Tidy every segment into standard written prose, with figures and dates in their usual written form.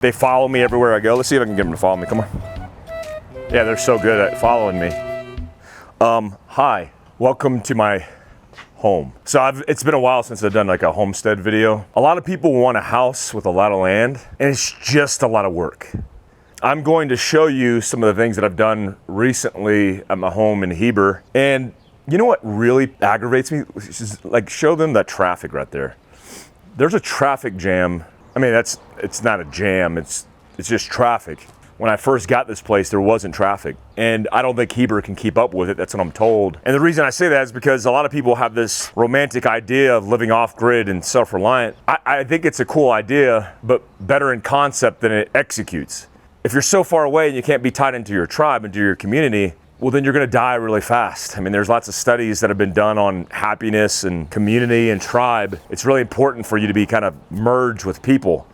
They follow me everywhere I go. Let's see if I can get them to follow me. Come on. Yeah, they're so good at following me. Hi, welcome to my home. So it's been a while since I've done like a homestead video. A lot of people want a house with a lot of land, and it's just a lot of work. I'm going to show you some of the things that I've done recently at my home in Heber. And you know what really aggravates me? Is like show them that traffic right there. There's a traffic jam. I mean, it's not a jam, it's just traffic. When I first got this place, there wasn't traffic. And I don't think Heber can keep up with it, that's what I'm told. And the reason I say that is because a lot of people have this romantic idea of living off-grid and self-reliant. I think it's a cool idea, but better in concept than it executes. If you're so far away and you can't be tied into your tribe, into your community, well, then you're gonna die really fast. I mean, there's lots of studies that have been done on happiness and community and tribe. It's really important for you to be kind of merged with people.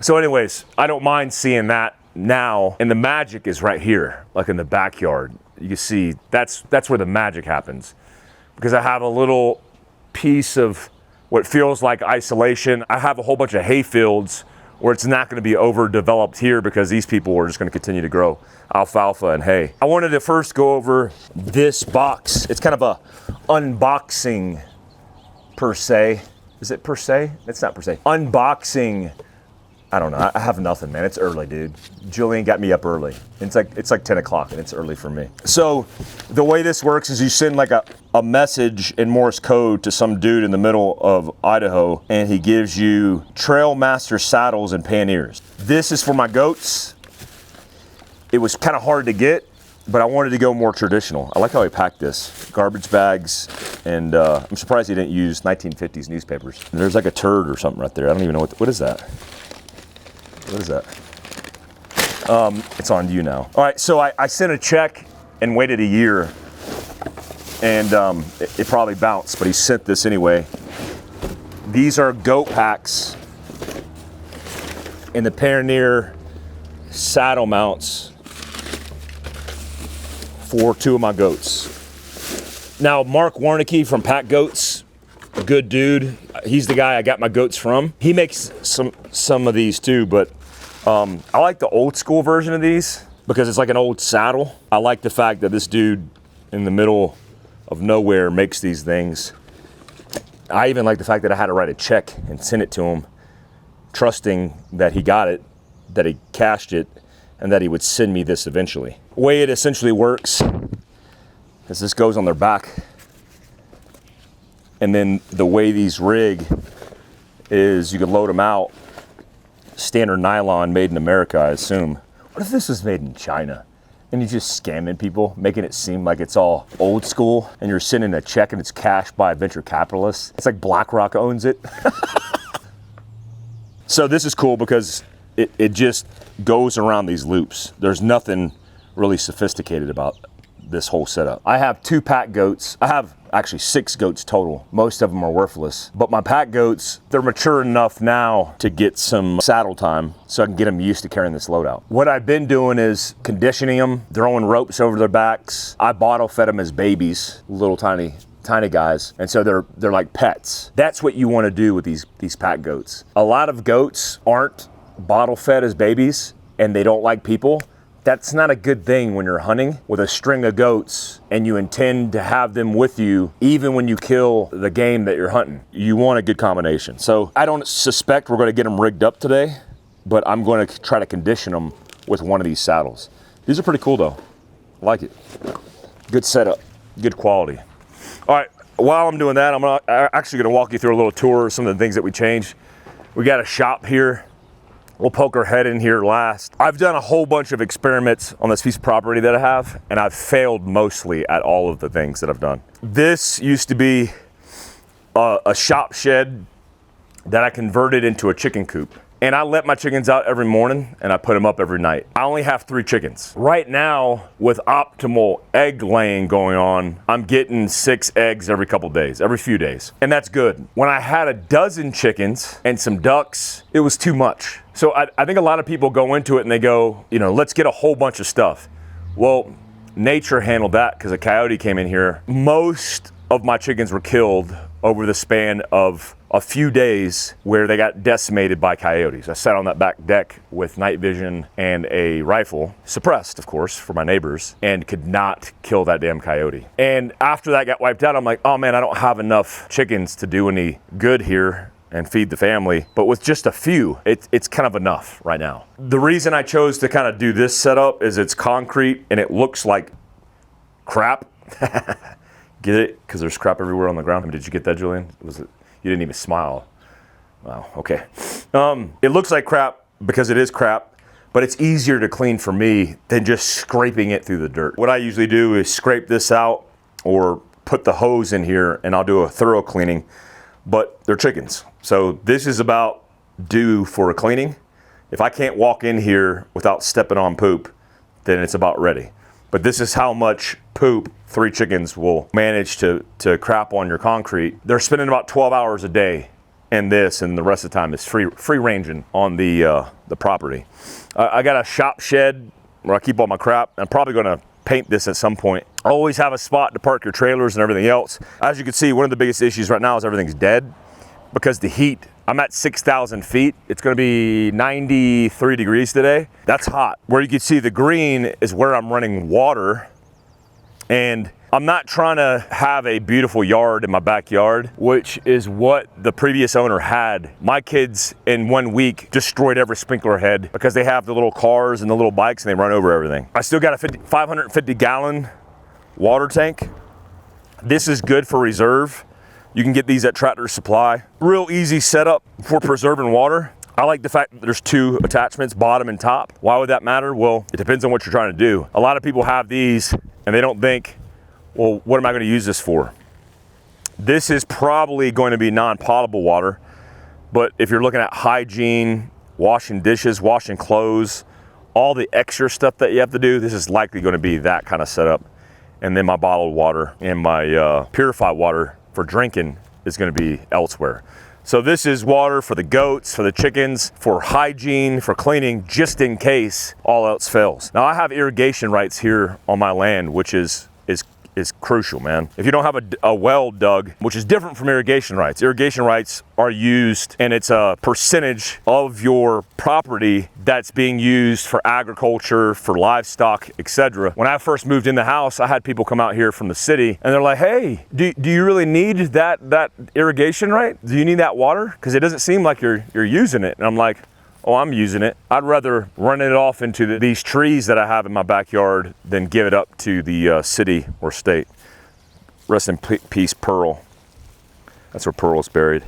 So anyways, I don't mind seeing that now, and the magic is right here, like in the backyard. You can see that's where the magic happens, because I have a little piece of what feels like isolation. I have a whole bunch of hay fields where it's not going to be overdeveloped here because these people are just going to continue to grow alfalfa and hay. I wanted to first go over this box. It's kind of a unboxing per se. Is it per se? It's not per se. Unboxing. I don't know. I have nothing, man. It's early, dude. Julian got me up early. It's like 10 o'clock and it's early for me. So the way this works is you send like a message in Morse code to some dude in the middle of Idaho, and he gives you Trail Master saddles and panniers. This is for my goats. It was kind of hard to get, but I wanted to go more traditional. I like how he packed this. Garbage bags, and I'm surprised he didn't use 1950s newspapers. There's like a turd or something right there. I don't even know what is that? What is that? It's on you now. All right, so I sent a check and waited a year, and it probably bounced, but he sent this anyway. These are goat packs and the Pioneer saddle mounts for 2 of my goats. Now, Mark Warnicki from Pack Goats, a good dude. He's the guy I got my goats from. He makes some of these too, but I like the old school version of these because it's like an old saddle. I like the fact that this dude in the middle of nowhere makes these things. I even like the fact that I had to write a check and send it to him, trusting that he got it, that he cashed it, and that he would send me this eventually. The way it essentially works is this goes on their back, and then the way these rig is you can load them out. Standard nylon, made in America, I assume. What if this was made in China and you're just scamming people, making it seem like it's all old school, and you're sending a check and it's cashed by a venture capitalist? It's like BlackRock owns it. So this is cool because it just goes around these loops. There's nothing really sophisticated about this whole setup. I have 2 pack goats. I have actually 6 goats total. Most of them are worthless. But my pack goats, they're mature enough now to get some saddle time so I can get them used to carrying this load out. What I've been doing is conditioning them, throwing ropes over their backs. I bottle fed them as babies, little tiny guys, and so they're like pets. That's what you want to do with these pack goats. A lot of goats aren't bottle fed as babies and they don't like people. That's not a good thing when you're hunting with a string of goats and you intend to have them with you even when you kill the game that you're hunting. You want a good combination. So I don't suspect we're going to get them rigged up today, but I'm going to try to condition them with one of these saddles. These are pretty cool though. I like it. Good setup, good quality. All right, while I'm doing that, I'm actually going to walk you through a little tour of some of the things that we changed. We got a shop here. We'll poke our head in here last. I've done a whole bunch of experiments on this piece of property that I have, and I've failed mostly at all of the things that I've done. This used to be a shop shed that I converted into a chicken coop. And I let my chickens out every morning and I put them up every night. I only have 3 chickens. Right now, with optimal egg laying going on, I'm getting 6 eggs every couple days, every few days. And that's good. When I had a dozen chickens and some ducks, it was too much. So I think a lot of people go into it and they go, let's get a whole bunch of stuff. Well, nature handled that because a coyote came in here. Most of my chickens were killed over the span of a few days where they got decimated by coyotes. I sat on that back deck with night vision and a rifle, suppressed of course for my neighbors, and could not kill that damn coyote. And after that got wiped out, I'm like, oh man, I don't have enough chickens to do any good here and feed the family. But with just a few, it's kind of enough right now. The reason I chose to kind of do this setup is it's concrete and it looks like crap. Get it? Because there's crap everywhere on the ground. I mean, did you get that, Julian? You didn't even smile. Wow, okay. It looks like crap because it is crap, but it's easier to clean for me than just scraping it through the dirt. What I usually do is scrape this out or put the hose in here and I'll do a thorough cleaning, but they're chickens. So this is about due for a cleaning. If I can't walk in here without stepping on poop, then it's about ready. But this is how much poop 3 chickens will manage to crap on your concrete. They're spending about 12 hours a day in this, and the rest of the time is free ranging on the property. I got a shop shed where I keep all my crap. I'm probably gonna paint this at some point. Always have a spot to park your trailers and everything else. As you can see, one of the biggest issues right now is everything's dead because the heat. I'm at 6,000 feet. It's gonna be 93 degrees today. That's hot. Where you can see the green is where I'm running water. And I'm not trying to have a beautiful yard in my backyard, which is what the previous owner had. My kids in 1 week destroyed every sprinkler head because they have the little cars and the little bikes and they run over everything. I still got a 550 gallon water tank. This is good for reserve. You can get these at Tractor Supply. Real easy setup for preserving water. I like the fact that there's 2 attachments, bottom and top. Why would that matter? Well, it depends on what you're trying to do. A lot of people have these and they don't think, well, what am I going to use this for? This is probably going to be non-potable water, but if you're looking at hygiene, washing dishes, washing clothes, all the extra stuff that you have to do, this is likely going to be that kind of setup. And then my bottled water and my purified water for drinking is going to be elsewhere. So this is water for the goats, for the chickens, for hygiene, for cleaning, just in case all else fails. Now I have irrigation rights here on my land, which is crucial, man. If you don't have a well dug, which is different from irrigation rights are used and it's a percentage of your property that's being used for agriculture, for livestock, etc. When I first moved in the house, I had people come out here from the city and they're like, hey, do you really need that irrigation right? Do you need that water? Because it doesn't seem like you're using it. And I'm like, oh, I'm using it. I'd rather run it off into these trees that I have in my backyard than give it up to the city or state. Rest in peace, Pearl. That's where Pearl's buried.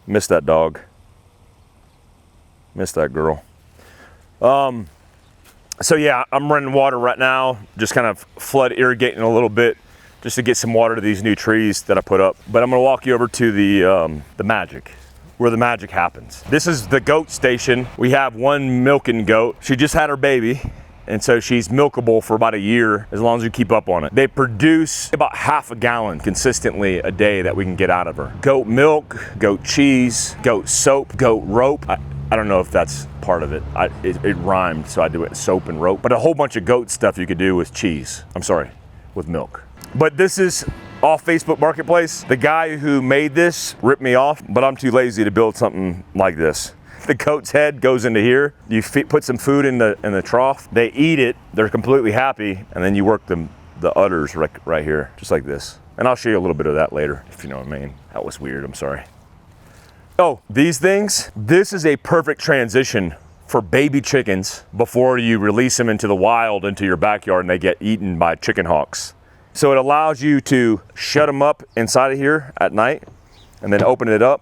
Miss that dog. Miss that girl. So yeah, I'm running water right now, just kind of flood irrigating a little bit just to get some water to these new trees that I put up. But I'm gonna walk you over to the magic, where the magic happens. This is the goat station. We have one milking goat. She just had her baby, and so she's milkable for about a year as long as you keep up on it. They produce about half a gallon consistently a day that we can get out of her. Goat milk, goat cheese, goat soap, goat rope. I don't know if that's part of it. It rhymed, so I do it soap and rope. But a whole bunch of goat stuff you could do with cheese. I'm sorry, with milk. But this is off Facebook Marketplace. The guy who made this ripped me off, but I'm too lazy to build something like this. The goat's head goes into here. You put some food in the trough. They eat it. They're completely happy, and then you work the udders right here, just like this. And I'll show you a little bit of that later, if you know what I mean. That was weird. I'm sorry. Oh, these things. This is a perfect transition for baby chickens before you release them into the wild, into your backyard, and they get eaten by chicken hawks. So it allows you to shut them up inside of here at night and then open it up.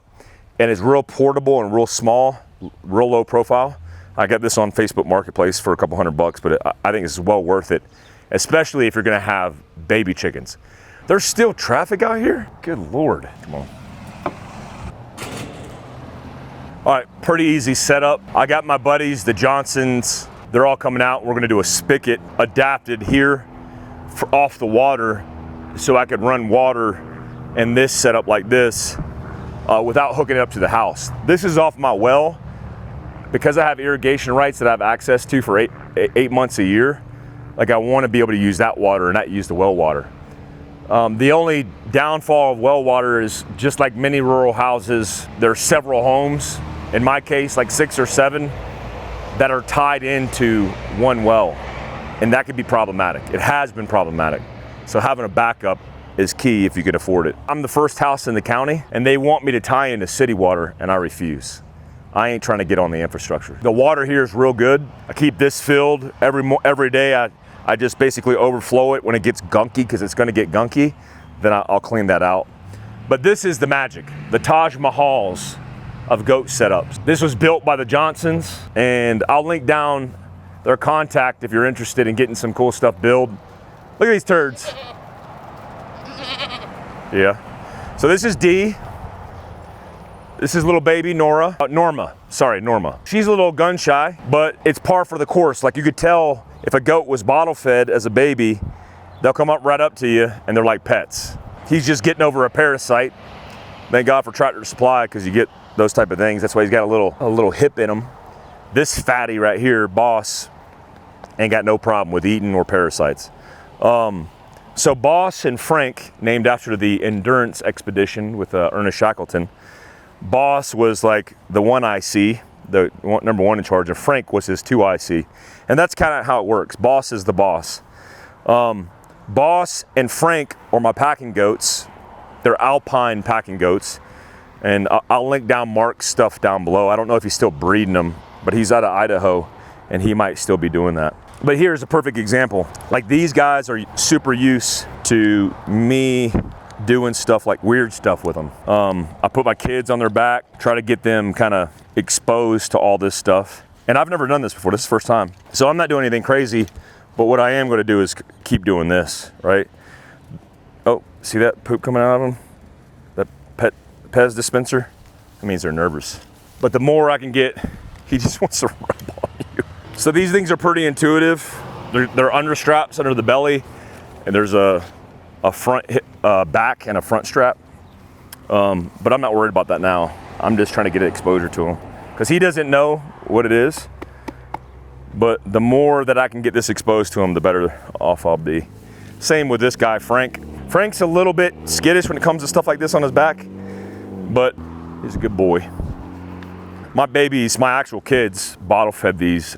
And it's real portable and real small, real low profile. I got this on Facebook Marketplace for a couple $100, but I think it's well worth it, especially if you're gonna have baby chickens. There's still traffic out here? Good Lord, come on. All right, pretty easy setup. I got my buddies, the Johnsons, they're all coming out. We're gonna do a spigot adapted here off the water so I could run water in this setup like this without hooking it up to the house. This is off my well because I have irrigation rights that I have access to for eight months a year. Like I want to be able to use that water and not use the well water. The only downfall of well water is, just like many rural houses, there are several homes, in my case like 6 or 7, that are tied into one well, and that could be problematic. It has been problematic. So having a backup is key if you can afford it. I'm the first house in the county, and they want me to tie into city water, and I refuse. I ain't trying to get on the infrastructure. The water here is real good. I keep this filled every day. I just basically overflow it when it gets gunky, because it's gonna get gunky, then I'll clean that out. But this is the magic, the Taj Mahals of goat setups. This was built by the Johnsons, and I'll link down their contact if you're interested in getting some cool stuff built. Look at these turds. Yeah. So this is Dee. This is little baby Norma. She's a little gun shy, but it's par for the course. Like, you could tell if a goat was bottle fed as a baby, they'll come up right up to you and they're like pets. He's just getting over a parasite. Thank God for Tractor Supply, because you get those type of things. That's why he's got a little hip in him. This fatty right here, Boss, ain't got no problem with eating or parasites. So Boss and Frank, named after the endurance expedition with Ernest Shackleton. Boss was like the 1 IC, the number 1 in charge, and Frank was his 2 IC. And that's kind of how it works. Boss is the boss. Boss and Frank are my packing goats. They're alpine packing goats. And I'll link down Mark's stuff down below. I don't know if he's still breeding them, but he's out of Idaho, and he might still be doing that. But here's a perfect example. Like, these guys are super used to me doing stuff, like weird stuff with them. I put my kids on their back, try to get them kind of exposed to all this stuff. And I've never done this before. This is the first time. So I'm not doing anything crazy, but what I am going to do is keep doing this, right? Oh, see that poop coming out of them? That Pez dispenser? That means they're nervous. But the more I can get, he just wants to rub on you. So these things are pretty intuitive. They're under straps under the belly, and there's a front back and a front strap. But I'm not worried about that now. I'm just trying to get exposure to him, because he doesn't know what it is. But the more that I can get this exposed to him, the better off I'll be. Same with this guy, Frank. Frank's a little bit skittish when it comes to stuff like this on his back, but he's a good boy. My babies, my actual kids, bottle fed these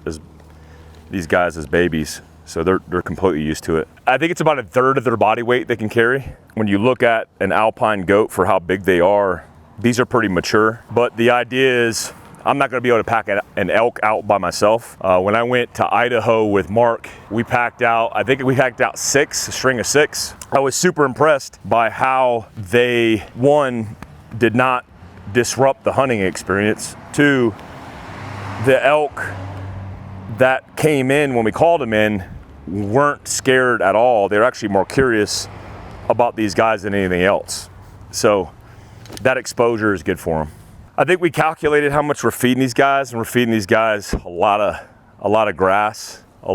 guys as babies, so they're completely used to it. I think it's about 1/3 of their body weight they can carry. When you look at an alpine goat for how big they are, these are pretty mature. But the idea is, I'm not gonna be able to pack an elk out by myself. When I went to Idaho with Mark, we packed out, I think we packed out 6, a string of 6. I was super impressed by how they, 1, did not disrupt the hunting experience. 2, the elk that came in when we called them in weren't scared at all. They were actually more curious about these guys than anything else. So that exposure is good for them. I think we calculated how much we're feeding these guys, and we're feeding these guys a lot of grass, a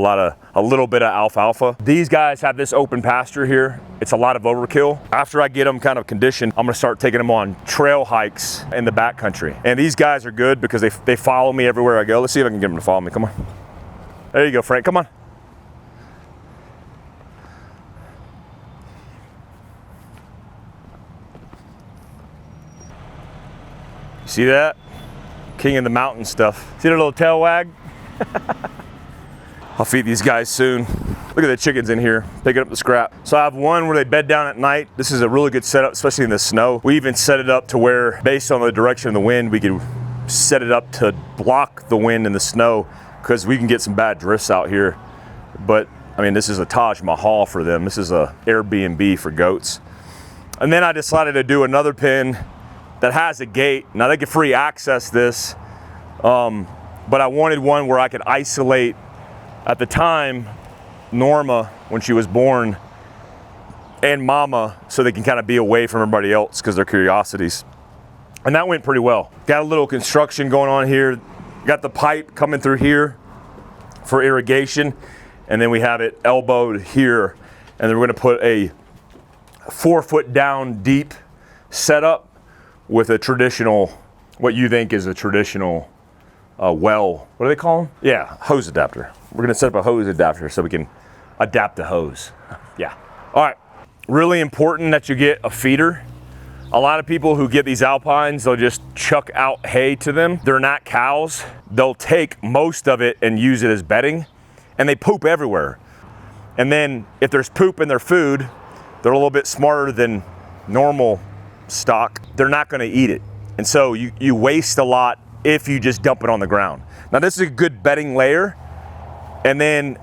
little bit of alfalfa. These guys have this open pasture here. It's a lot of overkill. After I get them kind of conditioned, I'm gonna start taking them on trail hikes in the backcountry. And these guys are good because they follow me everywhere I go. Let's see if I can get them to follow me. Come on. There you go, Frank. Come on. See that? King of the mountain stuff. See their little tail wag? I'll feed these guys soon. Look at the chickens in here, picking up the scrap. So I have one where they bed down at night. This is a really good setup, especially in the snow. We even set it up to where, based on the direction of the wind, we could set it up to block the wind and the snow, because we can get some bad drifts out here. But I mean, this is a Taj Mahal for them. This is a Airbnb for goats. And then I decided to do another pen that has a gate. Now they can free access this, but I wanted one where I could isolate, at the time, Norma, when she was born, and Mama, so they can kind of be away from everybody else because they're curiosities. And that went pretty well. Got a little construction going on here. Got the pipe coming through here for irrigation, and then we have it elbowed here, and then we're gonna put a 4 foot down deep setup with a traditional, what you think is a traditional well, what do they call them? Yeah, hose adapter. We're gonna set up a hose adapter so we can adapt the hose. Yeah. All right, Really important that you get a feeder. A lot of people who get these Alpines, they'll just chuck out hay to them. They're not cows. They'll take most of it and use it as bedding, and they poop everywhere. And then if there's poop in their food, they're a little bit smarter than normal stock. They're not gonna eat it. And so you waste a lot if you just dump it on the ground. Now this is a good bedding layer. And then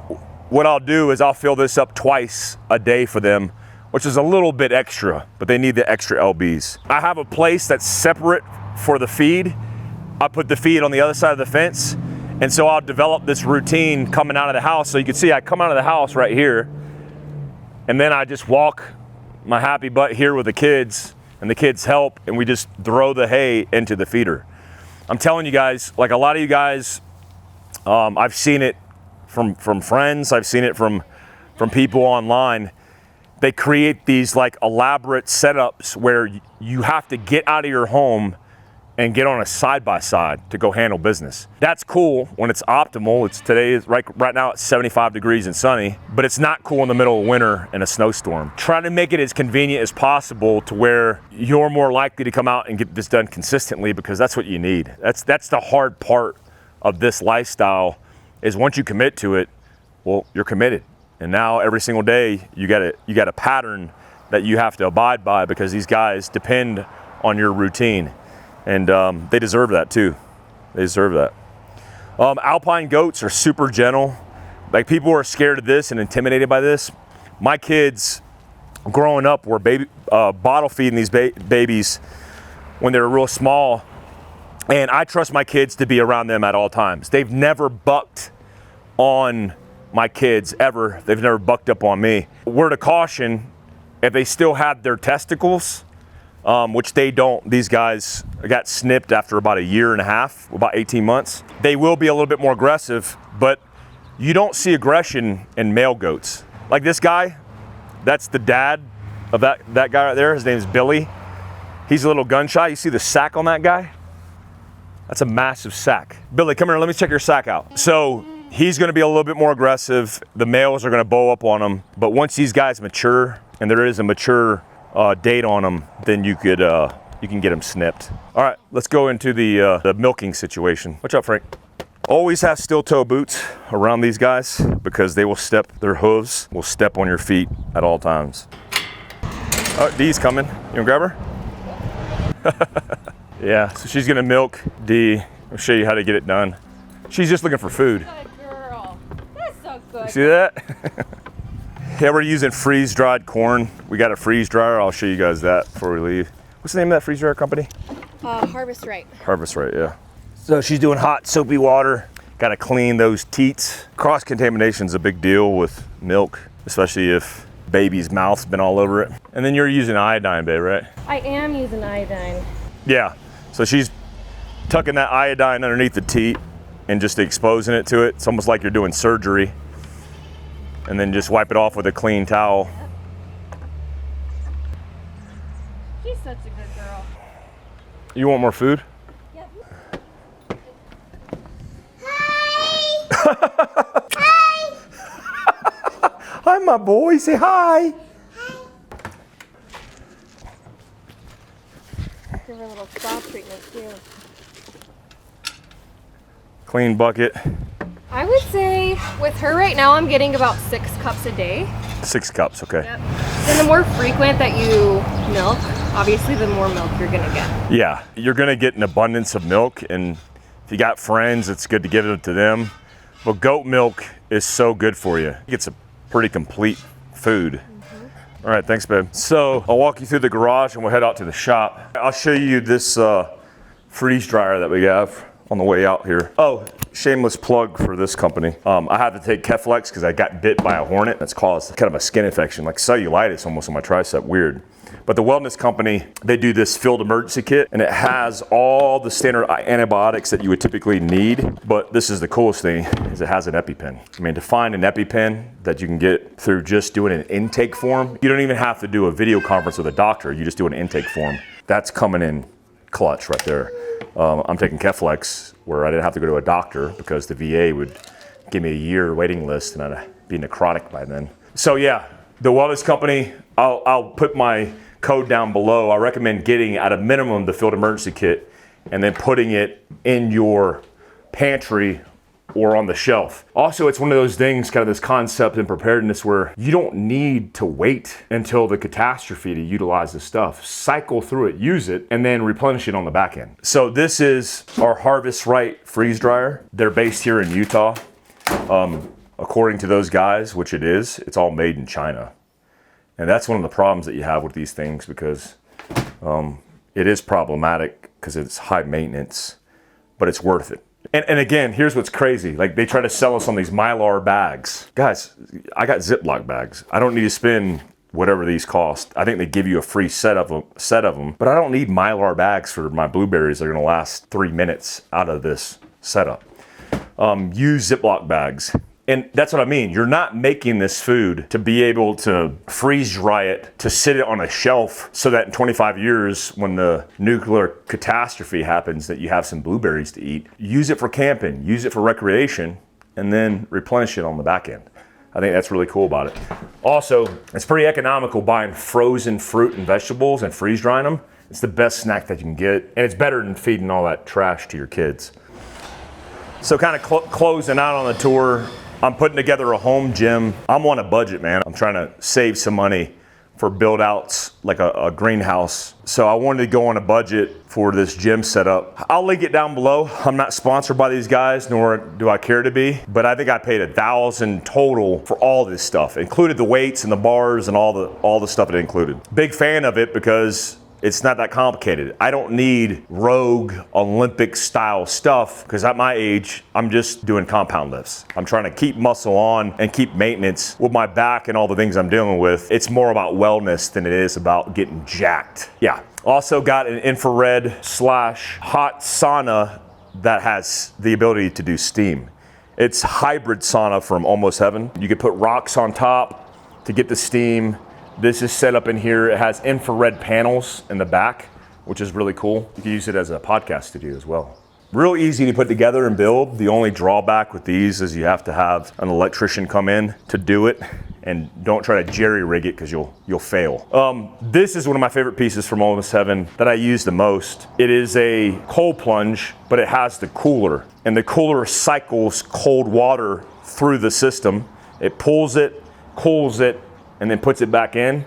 what I'll do is I'll fill this up twice a day for them, which is a little bit extra, but they need the extra LBs. I have a place that's separate for the feed. I put the feed on the other side of the fence. And so I'll develop this routine coming out of the house. So you can see I come out of the house right here, and then I just walk my happy butt here with the kids, and the kids help, and we just throw the hay into the feeder. I'm telling you guys, like a lot of you guys, I've seen it from friends, I've seen it from people online. They create these like elaborate setups where you have to get out of your home and get on a side-by-side to go handle business. That's cool when it's optimal. Right now it's 75 degrees and sunny, but it's not cool in the middle of winter in a snowstorm. Try to make it as convenient as possible to where you're more likely to come out and get this done consistently, because that's what you need. That's the hard part of this lifestyle, is once you commit to it, well, you're committed. And now every single day you got a pattern that you have to abide by, because these guys depend on your routine. And they deserve that too. They deserve that. Alpine goats are super gentle. Like, people are scared of this and intimidated by this. My kids growing up were bottle feeding these babies when they were real small. And I trust my kids to be around them at all times. They've never bucked on my kids ever. They've never bucked up on me. Word of caution, if they still had their testicles, which they don't. These guys got snipped after about 1.5 years, about 18 months. They will be a little bit more aggressive, but you don't see aggression in male goats. Like this guy, that's the dad of that guy right there. His name is Billy. He's a little gun shy. You see the sack on that guy? That's a massive sack. Billy, come here, let me check your sack out. So he's gonna be a little bit more aggressive. The males are gonna bow up on him, but once these guys mature, and there is a mature date on them, then you can get them snipped. All right, let's go into the milking situation. Watch out, Frank. Always have steel toe boots around these guys, because they will their hooves will step on your feet at all times. Oh, Dee's coming. You wanna grab her? Yeah, so she's gonna milk Dee. I'll show you how to get it done. She's just looking for food. Good girl. That's so good. You see that? Yeah, we're using freeze-dried corn. We got a freeze dryer. I'll show you guys that before we leave. What's the name of that freeze dryer company? Harvest Right. Harvest Right, yeah. So she's doing hot, soapy water. Got to clean those teats. Cross-contamination is a big deal with milk, especially if baby's mouth's been all over it. And then you're using iodine, babe, right? I am using iodine. Yeah, so she's tucking that iodine underneath the teat and just exposing it to it. It's almost like you're doing surgery. And then just wipe it off with a clean towel. She's such a good girl. You want more food? Yep. Hi! Hi, my boy. Say hi. Give her a little spa treatment too. Clean bucket. I would say with her right now, I'm getting about 6 cups a day. 6 cups, okay. Yep. And the more frequent that you milk, obviously the more milk you're gonna get. Yeah, you're gonna get an abundance of milk, and if you got friends, it's good to give it to them. But goat milk is so good for you. It's a pretty complete food. All right, thanks, babe. So I'll walk you through the garage and we'll head out to the shop. I'll show you this freeze dryer that we have on the way out here. Oh, shameless plug for this company. I had to take Keflex because I got bit by a hornet. That's caused kind of a skin infection, like cellulitis almost on my tricep, weird. But the wellness company, they do this field emergency kit, and it has all the standard antibiotics that you would typically need. But this is the coolest thing, is it has an EpiPen. I mean, to find an EpiPen that you can get through just doing an intake form, you don't even have to do a video conference with a doctor. You just do an intake form. That's coming in clutch right there. I'm taking Keflex where I didn't have to go to a doctor because the VA would give me a year waiting list and I'd be necrotic by then. So yeah, The wellness company, I'll put my code down below. I recommend getting at a minimum the field emergency kit and then putting it in your pantry or on the shelf. Also, it's one of those things, kind of this concept in preparedness where you don't need to wait until the catastrophe to utilize the stuff. Cycle through it, use it, and then replenish it on the back end. So this is our Harvest Right freeze dryer. They're based here in Utah. According to those guys, which it is, it's all made in China. And that's one of the problems that you have with these things, because it is problematic because it's high maintenance, but it's worth it. And again, here's what's crazy. Like, they try to sell us on these Mylar bags. Guys, I got Ziploc bags. I don't need to spend whatever these cost. I think they give you a free set of them, but I don't need Mylar bags for my blueberries that are gonna last 3 minutes out of this setup. Use Ziploc bags. And that's what I mean. You're not making this food to be able to freeze dry it, to sit it on a shelf so that in 25 years, when the nuclear catastrophe happens, that you have some blueberries to eat. Use it for camping, use it for recreation, and then replenish it on the back end. I think that's really cool about it. Also, it's pretty economical buying frozen fruit and vegetables and freeze drying them. It's the best snack that you can get, and it's better than feeding all that trash to your kids. So kind of closing out on the tour, I'm putting together a home gym. I'm on a budget, man. I'm trying to save some money for build outs, like a greenhouse. So I wanted to go on a budget for this gym setup. I'll link it down below. I'm not sponsored by these guys, nor do I care to be, but I think I paid $1,000 total for all this stuff. It included the weights and the bars and all the stuff it included. Big fan of it because it's not that complicated. I don't need rogue Olympic style stuff, because at my age, I'm just doing compound lifts. I'm trying to keep muscle on and keep maintenance with my back and all the things I'm dealing with. It's more about wellness than it is about getting jacked. Yeah. Also got an infrared / hot sauna that has the ability to do steam. It's hybrid sauna from Almost Heaven. You could put rocks on top to get the steam. This is set up in here. It has infrared panels in the back, which is really cool. You can use it as a podcast studio as well. Real easy to put together and build. The only drawback with these is you have to have an electrician come in to do it, and don't try to jerry rig it because you'll fail. This is one of my favorite pieces from Almost Heaven that I use the most. It is a cold plunge, but it has the cooler, and the cooler cycles cold water through the system. It pulls it, cools it, and then puts it back in.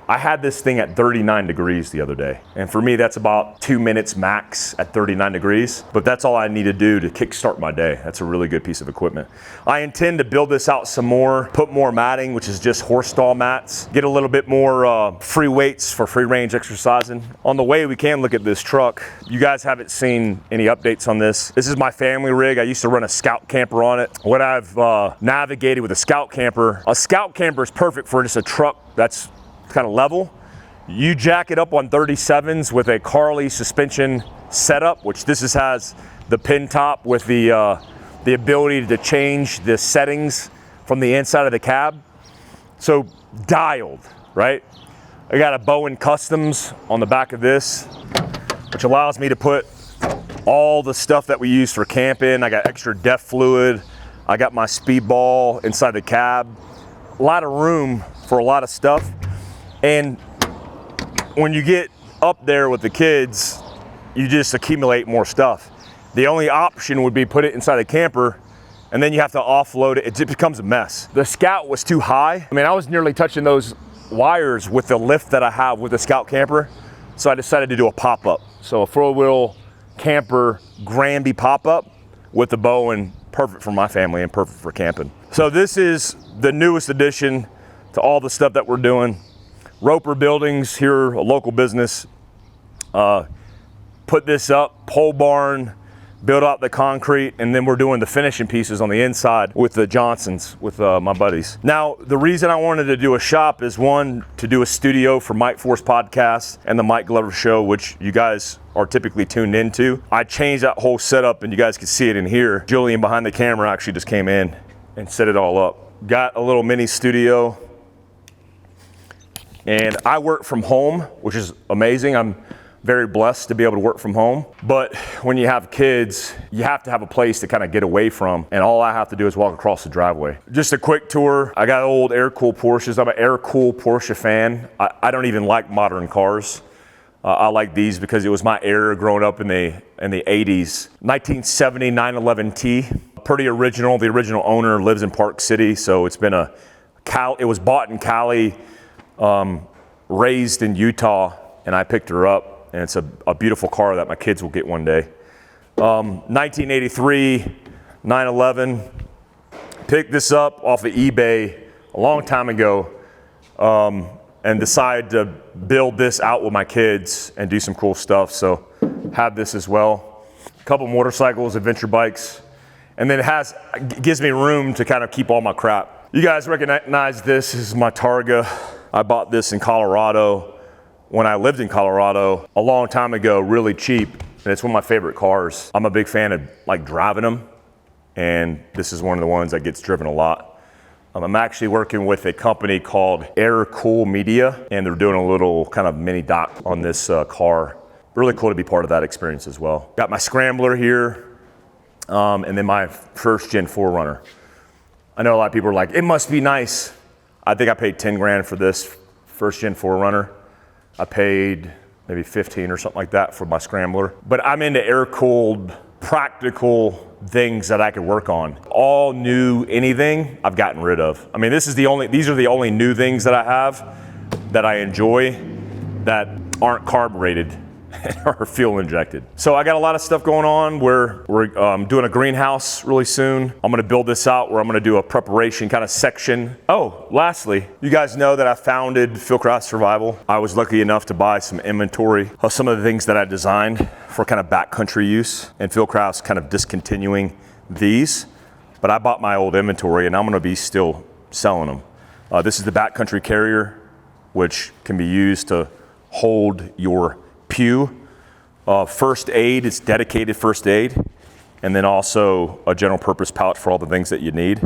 I had this thing at 39 degrees the other day. And for me, that's about 2 minutes max at 39 degrees. But that's all I need to do to kickstart my day. That's a really good piece of equipment. I intend to build this out some more, put more matting, which is just horse stall mats, get a little bit more free weights for free range exercising. On the way, we can look at this truck. You guys haven't seen any updates on this. This is my family rig. I used to run a scout camper on it. What I've navigated with a scout camper is perfect for just a truck that's kind of level. You jack it up on 37s with a Carly suspension setup, which has the pin top with the ability to change the settings from the inside of the cab. So dialed, right? I got a Boone Customs on the back of this, which allows me to put all the stuff that we use for camping. I got extra depth fluid. I got my speedball inside the cab. A lot of room for a lot of stuff. And when you get up there with the kids, you just accumulate more stuff. The only option would be put it inside the camper, and then you have to offload it. It just becomes a mess. The Scout was too high. I mean, I was nearly touching those wires with the lift that I have with the Scout camper, so I decided to do a pop-up. So a four-wheel camper Granby pop-up with the Bowen, perfect for my family and perfect for camping. So this is the newest addition to all the stuff that we're doing. Roper Buildings, here, a local business, put this up, pole barn, build out the concrete, and then we're doing the finishing pieces on the inside with the Johnsons, with my buddies. Now, the reason I wanted to do a shop is, one, to do a studio for Mike Force Podcast and the Mike Glover Show, which you guys are typically tuned into. I changed that whole setup, and you guys can see it in here. Julian behind the camera actually just came in and set it all up. Got a little mini studio. And I work from home, which is amazing. very blessed to be able to work from home. But when you have kids, you have to have a place to kind of get away from. And all I have to do is walk across the driveway. Just a quick tour. I got old air-cooled Porsches. I'm an air-cooled Porsche fan. I don't even like modern cars. I like these because it was my era growing up in the 80s. 1970 911T, pretty original. The original owner lives in Park City, so it's been it was bought in Cali, raised in Utah, and I picked her up, and it's a beautiful car that my kids will get one day. 1983 911, picked this up off of eBay a long time ago, and decided to build this out with my kids and do some cool stuff. So have this as well. A couple motorcycles, adventure bikes, and then it gives me room to kind of keep all my crap. You guys recognize this. This is my Targa. I bought this in Colorado when I lived in Colorado a long time ago, really cheap, and it's one of my favorite cars. I'm a big fan of like driving them, and this is one of the ones that gets driven a lot. I'm actually working with a company called Air Cool Media, and they're doing a little kind of mini doc on this car. Really cool to be part of that experience as well. Got my Scrambler here, and then my first gen 4Runner. I know a lot of people are like, it must be nice. I think I paid 10 grand for this first gen 4Runner. I paid maybe 15 or something like that for my Scrambler. But I'm into air-cooled, practical things that I could work on. All new anything I've gotten rid of. I mean, these are the only new things that I have that I enjoy that aren't carbureted or fuel injected. So I got a lot of stuff going on. We're doing a greenhouse really soon. I'm gonna build this out where I'm gonna do a preparation kind of section. Oh, lastly, you guys know that I founded Fieldcraft Survival. I was lucky enough to buy some inventory of some of the things that I designed for kind of backcountry use, and Fieldcraft's kind of discontinuing these, but I bought my old inventory and I'm gonna be still selling them. This is the backcountry carrier, which can be used to hold your pew. First aid, it's dedicated first aid, and then also a general purpose pouch for all the things that you need.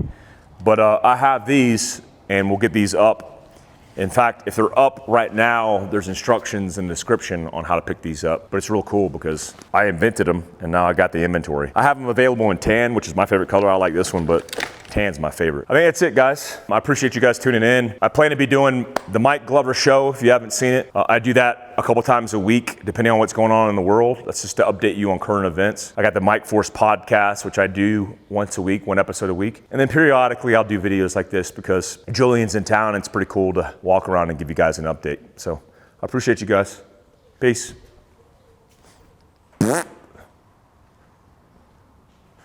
But I have these, and we'll get these up. In fact, if they're up right now, there's instructions and description on how to pick these up. But it's real cool because I invented them, and now I got the inventory. I have them available in tan, which is my favorite color. I like this one, but tan's my favorite. I think that's it, guys. I appreciate you guys tuning in. I plan to be doing the Mike Glover Show, if you haven't seen it. I do that a couple times a week, depending on what's going on in the world. That's just to update you on current events. I got the Mike Force podcast, which I do once a week, one episode a week. And then periodically I'll do videos like this because Julian's in town and it's pretty cool to walk around and give you guys an update. So I appreciate you guys. Peace.